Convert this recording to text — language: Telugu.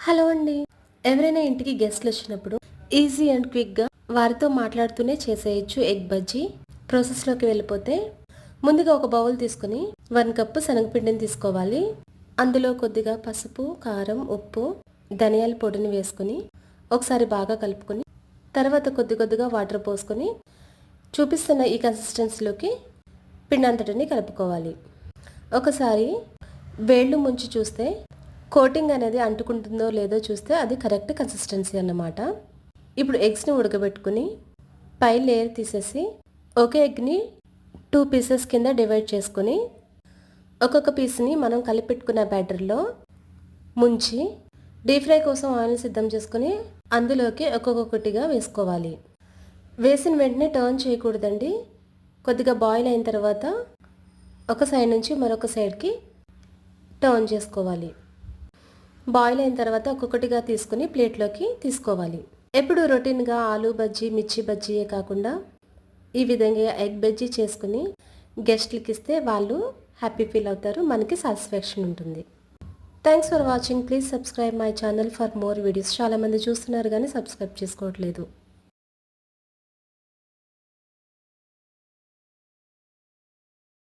హలో అండి. ఎవరైనా ఇంటికి గెస్ట్లు వచ్చినప్పుడు ఈజీ అండ్ క్విక్గా వారితో మాట్లాడుతూనే చేసేయచ్చు ఎగ్ బజ్జీ. ప్రాసెస్లోకి వెళ్ళిపోతే ముందుగా ఒక బౌల్ తీసుకుని 1 కప్పు శనగపిండిని తీసుకోవాలి. అందులో కొద్దిగా పసుపు, కారం, ఉప్పు, ధనియాల పొడిని వేసుకుని ఒకసారి బాగా కలుపుకొని తర్వాత కొద్దిగా వాటర్ పోసుకొని చూపిస్తున్న ఈ కన్సిస్టెన్సీలోకి పిండి అంతటిని కలుపుకోవాలి. ఒకసారి వేళ్ళు ముంచి చూస్తే కోటింగ్ అనేది అంటుకుంటుందో లేదో చూస్తే అది కరెక్ట్ కన్సిస్టెన్సీ అన్నమాట. ఇప్పుడు ఎగ్స్ని ఉడకబెట్టుకుని పై లేయర్ తీసేసి ఒక ఎగ్ని 2 పీసెస్ కింద డివైడ్ చేసుకుని ఒక్కొక్క పీస్ని మనం కలిపెట్టుకున్న బ్యాటర్లో ముంచి డీప్ ఫ్రై కోసం ఆయిల్ సిద్ధం చేసుకుని అందులోకి ఒక్కొక్కటిగా వేసుకోవాలి. వేసిన వెంటనే టర్న్ చేయకూడదండి. కొద్దిగా బాయిల్ అయిన తర్వాత ఒక సైడ్ నుంచి మరొక సైడ్కి టర్న్ చేసుకోవాలి. బాయిల్ అయిన తర్వాత ఒక్కొక్కటిగా తీసుకుని ప్లేట్లోకి తీసుకోవాలి. ఎప్పుడు రొటీన్గా ఆలూ బజ్జీ, మిర్చి బజ్జీయే కాకుండా ఈ విధంగా ఎగ్ బజ్జీ చేసుకుని గెస్ట్లకి ఇస్తే వాళ్ళు హ్యాపీ ఫీల్ అవుతారు, మనకి సాటిస్ఫాక్షన్ ఉంటుంది. Thanks for watching. Please subscribe my channel for more videos. చాలామంది చూస్తున్నారు కానీ సబ్స్క్రైబ్ చేసుకోవట్లేదు.